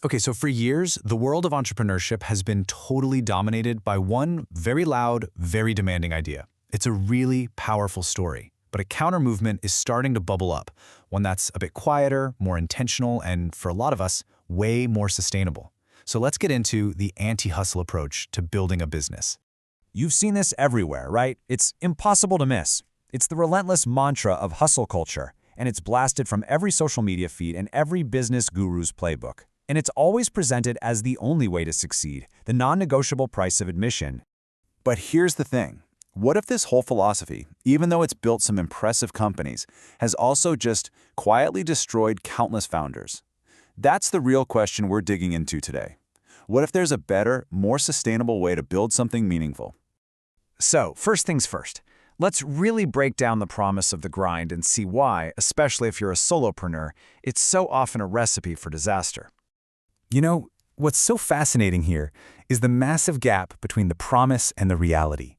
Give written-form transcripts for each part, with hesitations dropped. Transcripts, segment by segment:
Okay, so for years, the world of entrepreneurship has been totally dominated by one very loud, very demanding idea. It's a really powerful story, but a counter movement is starting to bubble up, one that's a bit quieter, more intentional, and for a lot of us, way more sustainable. So let's get into the anti-hustle approach to building a business. You've seen this everywhere, right? It's impossible to miss. It's the relentless mantra of hustle culture, and it's blasted from every social media feed and every business guru's playbook. And it's always presented as the only way to succeed, the non-negotiable price of admission. But here's the thing. What if this whole philosophy, even though it's built some impressive companies, has also just quietly destroyed countless founders? That's the real question we're digging into today. What if there's a better, more sustainable way to build something meaningful? So, first things first, let's really break down the promise of the grind and see why, especially if you're a solopreneur, it's so often a recipe for disaster. You know, what's so fascinating here is the massive gap between the promise and the reality.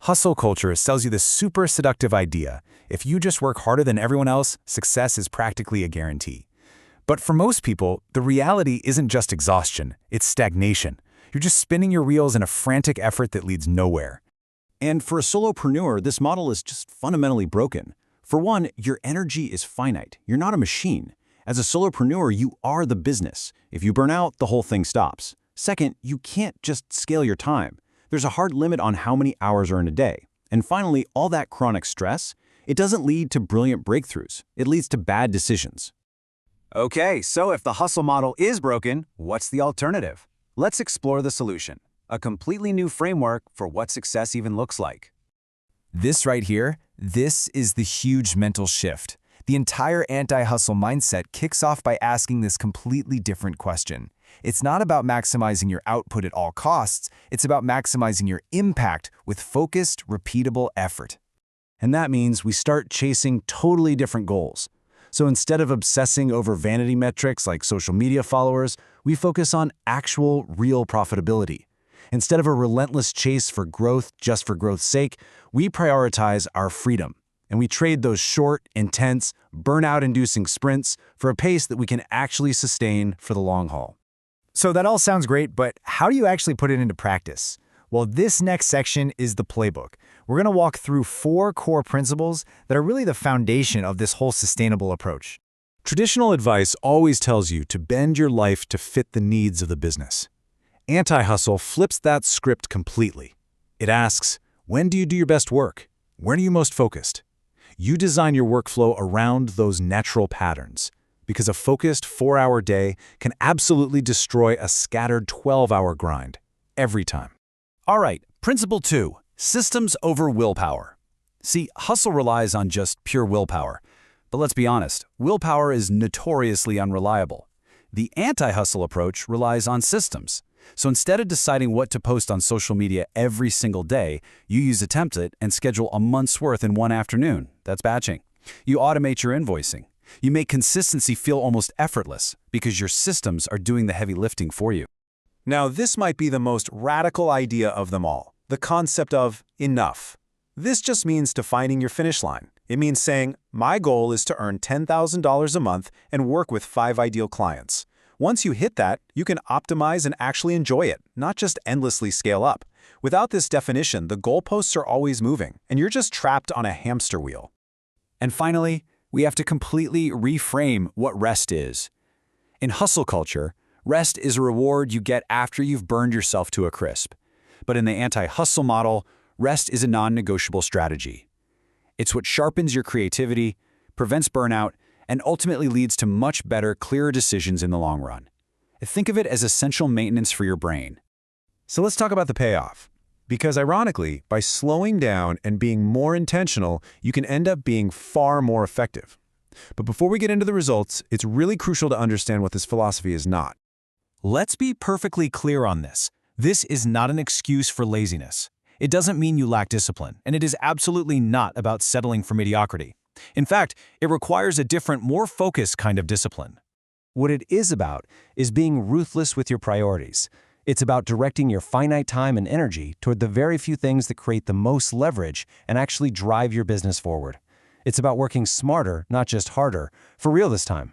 Hustle culture sells you this super seductive idea. If you just work harder than everyone else, success is practically a guarantee. But for most people, the reality isn't just exhaustion, it's stagnation. You're just spinning your wheels in a frantic effort that leads nowhere. And for a solopreneur, this model is just fundamentally broken. For one, your energy is finite. You're not a machine. As a solopreneur, you are the business. If you burn out, the whole thing stops. Second, you can't just scale your time. There's a hard limit on how many hours are in a day. And finally, all that chronic stress, it doesn't lead to brilliant breakthroughs. It leads to bad decisions. Okay, so if the hustle model is broken, what's the alternative? Let's explore the solution, a completely new framework for what success even looks like. This right here, this is the huge mental shift. The entire anti-hustle mindset kicks off by asking this completely different question. It's not about maximizing your output at all costs, it's about maximizing your impact with focused, repeatable effort. And that means we start chasing totally different goals. So instead of obsessing over vanity metrics like social media followers, we focus on actual, real profitability. Instead of a relentless chase for growth just for growth's sake, we prioritize our freedom. And we trade those short, intense, burnout-inducing sprints for a pace that we can actually sustain for the long haul. So that all sounds great, but how do you actually put it into practice? Well, this next section is the playbook. We're going to walk through 4 core principles that are really the foundation of this whole sustainable approach. Traditional advice always tells you to bend your life to fit the needs of the business. Anti-hustle flips that script completely. It asks, when do you do your best work? When are you most focused? You design your workflow around those natural patterns, because a focused 4-hour day can absolutely destroy a scattered 12-hour grind, every time. All right, principle 2, systems over willpower. See, hustle relies on just pure willpower. But let's be honest, willpower is notoriously unreliable. The anti-hustle approach relies on systems. So instead of deciding what to post on social media every single day, you use a template and schedule a month's worth in one afternoon. That's batching. You automate your invoicing. You make consistency feel almost effortless because your systems are doing the heavy lifting for you. Now, this might be the most radical idea of them all, the concept of enough. This just means defining your finish line. It means saying, my goal is to earn $10,000 a month and work with 5 ideal clients. Once you hit that, you can optimize and actually enjoy it, not just endlessly scale up. Without this definition, the goalposts are always moving, and you're just trapped on a hamster wheel. And finally, we have to completely reframe what rest is. In hustle culture, rest is a reward you get after you've burned yourself to a crisp. But in the anti-hustle model, rest is a non-negotiable strategy. It's what sharpens your creativity, prevents burnout, and ultimately leads to much better, clearer decisions in the long run. Think of it as essential maintenance for your brain. So let's talk about the payoff. Because ironically, by slowing down and being more intentional, you can end up being far more effective. But before we get into the results, it's really crucial to understand what this philosophy is not. Let's be perfectly clear on this. This is not an excuse for laziness. It doesn't mean you lack discipline, and it is absolutely not about settling for mediocrity. In fact, it requires a different, more focused kind of discipline. What it is about is being ruthless with your priorities. It's about directing your finite time and energy toward the very few things that create the most leverage and actually drive your business forward. It's about working smarter, not just harder, for real this time.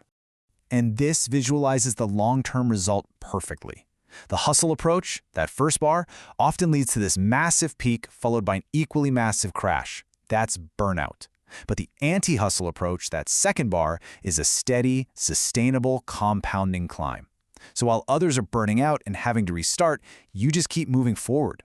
And this visualizes the long-term result perfectly. The hustle approach, that first bar, often leads to this massive peak followed by an equally massive crash. That's burnout. But the anti-hustle approach, that second bar, is a steady, sustainable, compounding climb. So while others are burning out and having to restart, you just keep moving forward.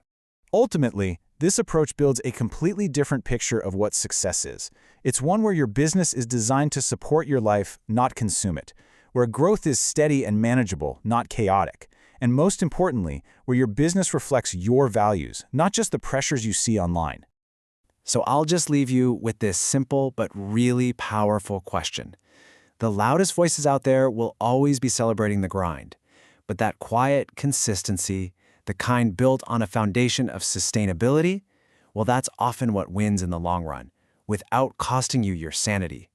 Ultimately, this approach builds a completely different picture of what success is. It's one where your business is designed to support your life, not consume it, where growth is steady and manageable, not chaotic, and most importantly, where your business reflects your values, not just the pressures you see online. So I'll just leave you with this simple but really powerful question. The loudest voices out there will always be celebrating the grind, but that quiet consistency, the kind built on a foundation of sustainability, well, that's often what wins in the long run, without costing you your sanity.